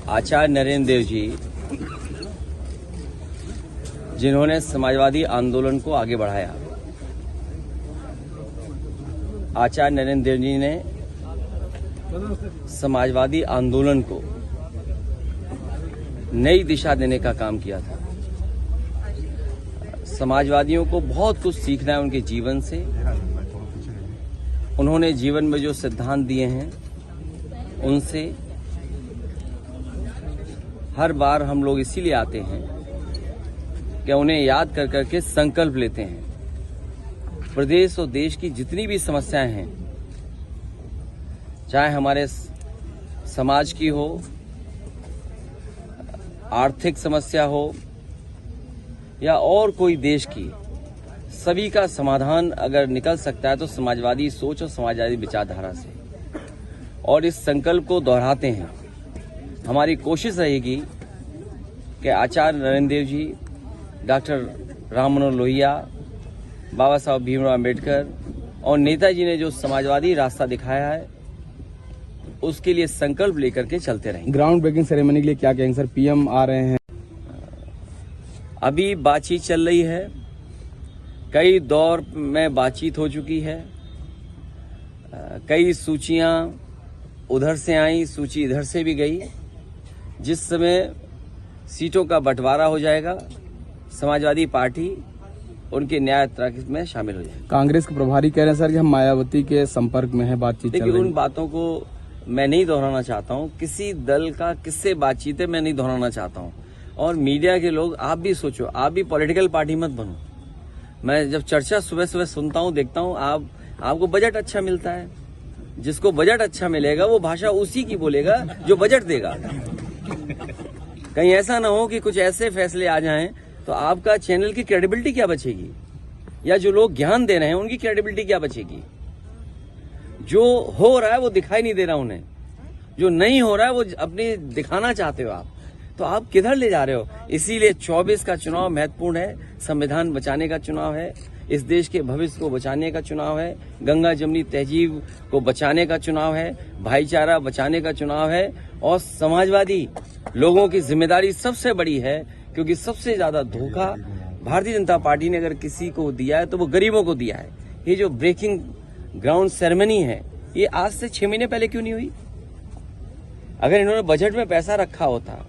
आचार्य नरेंद्र देव जी, जिन्होंने समाजवादी आंदोलन को आगे बढ़ाया। आचार्य नरेंद्र देव जी ने समाजवादी आंदोलन को नई दिशा देने का काम किया था। समाजवादियों को बहुत कुछ सीखना है उनके जीवन से। उन्होंने जीवन में जो सिद्धांत दिए हैं उनसे हर बार हम लोग इसीलिए आते हैं कि उन्हें याद कर करके संकल्प लेते हैं। प्रदेश और देश की जितनी भी समस्याएं हैं, चाहे हमारे समाज की हो, आर्थिक समस्या हो या और कोई देश की, सभी का समाधान अगर निकल सकता है तो समाजवादी सोच और समाजवादी विचारधारा से। और इस संकल्प को दोहराते हैं। हमारी कोशिश रहेगी कि आचार्य नरेंद्र देव जी, डॉक्टर राम मनोहर लोहिया, बाबा साहब भीमराव अम्बेडकर और नेताजी ने जो समाजवादी रास्ता दिखाया है उसके लिए संकल्प लेकर के चलते रहेंगे। ग्राउंड ब्रेकिंग सेरेमनी के लिए क्या कहेंगे सर? पीएम आ रहे हैं। अभी बातचीत चल रही है, कई दौर में बातचीत हो चुकी है। कई सूचियां उधर से आई, सूची इधर से भी गई। जिस समय सीटों का बंटवारा हो जाएगा, समाजवादी पार्टी उनके न्याय यात्रा में शामिल हो जाएगी। कांग्रेस के प्रभारी कह रहे हैं सर कि हम मायावती के संपर्क में है, बातचीत चल रही है। उन बातों को मैं नहीं दोहराना चाहता हूं। किसी दल का किससे बातचीत है मैं नहीं दोहराना चाहता हूं। और मीडिया के लोग, आप भी सोचो, आप भी पॉलिटिकल पार्टी मत बनो। मैं जब चर्चा सुबह सुबह सुनता हूं, देखता हूं, आपको बजट अच्छा मिलता है। जिसको बजट अच्छा मिलेगा वो भाषा उसी की बोलेगा जो बजट देगा। कहीं ऐसा ना हो कि कुछ ऐसे फैसले आ जाएं तो आपका चैनल की क्रेडिबिलिटी क्या बचेगी, या जो लोग ज्ञान दे रहे हैं उनकी क्रेडिबिलिटी क्या बचेगी। जो हो रहा है वो दिखाई नहीं दे रहा उन्हें, जो नहीं हो रहा है वो अपने दिखाना चाहते हो आप, तो आप किधर ले जा रहे हो। इसीलिए 24 का चुनाव महत्वपूर्ण है। संविधान बचाने का चुनाव है, इस देश के भविष्य को बचाने का चुनाव है, गंगा जमुनी तहजीब को बचाने का चुनाव है, भाईचारा बचाने का चुनाव है। और समाजवादी लोगों की जिम्मेदारी सबसे बड़ी है, क्योंकि सबसे ज्यादा धोखा भारतीय जनता पार्टी ने अगर किसी को दिया है तो वो गरीबों को दिया है। ये जो ब्रेकिंग ग्राउंड सेरेमनी है, ये आज से 6 महीने पहले क्यों नहीं हुई? अगर इन्होंने बजट में पैसा रखा होता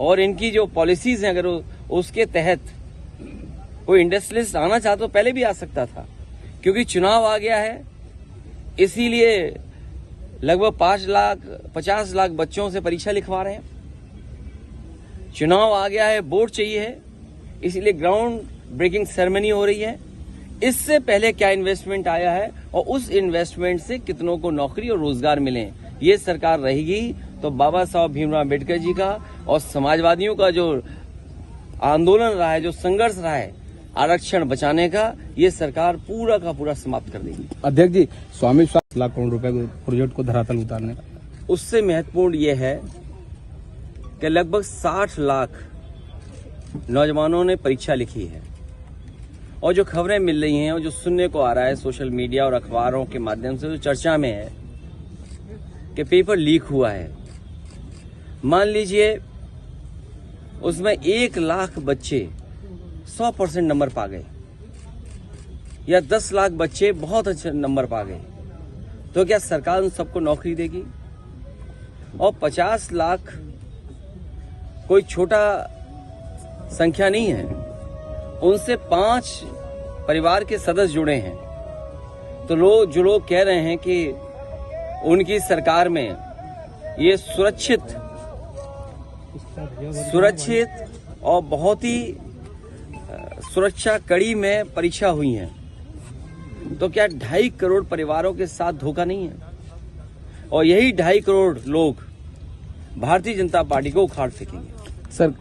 और इनकी जो पॉलिसीज हैं अगर उसके तहत कोई इंडस्ट्रियलिस्ट आना चाहता तो पहले भी आ सकता था। क्योंकि चुनाव आ गया है, इसीलिए लगभग 50 लाख बच्चों से परीक्षा लिखवा रहे हैं। चुनाव आ गया है, वोट चाहिए है, इसीलिए ग्राउंड ब्रेकिंग सेरेमनी हो रही है। इससे पहले क्या इन्वेस्टमेंट आया है और उस इन्वेस्टमेंट से कितनों को नौकरी और रोजगार मिले, ये सरकार रहेगी तो बाबा साहब भीमराव अम्बेडकर जी का और समाजवादियों का जो आंदोलन रहा है, जो संघर्ष रहा है आरक्षण बचाने का, ये सरकार पूरा का पूरा समाप्त कर देगी। अध्यक्ष जी, स्वामी 7 लाख करोड़ रुपए प्रोजेक्ट को धरातल उतारने का, उससे महत्वपूर्ण ये है कि लगभग 60 लाख नौजवानों ने परीक्षा लिखी है। और जो खबरें मिल रही हैं और जो सुनने को आ रहा है सोशल मीडिया और अखबारों के माध्यम से, जो चर्चा में है कि पेपर लीक हुआ है। मान लीजिए उसमें 1 लाख बच्चे 100% नंबर पा गए या 10 लाख बच्चे बहुत अच्छे नंबर पा गए, तो क्या सरकार उन सबको नौकरी देगी? और 50 लाख कोई छोटा संख्या नहीं है। उनसे 5 परिवार के सदस्य जुड़े हैं। तो जो लोग कह रहे हैं कि उनकी सरकार में ये सुरक्षित और बहुत ही सुरक्षा कड़ी में परीक्षा हुई है, तो क्या 2.5 करोड़ परिवारों के साथ धोखा नहीं है? और यही 2.5 करोड़ लोग भारतीय जनता पार्टी को उखाड़ फेंकेंगे। सर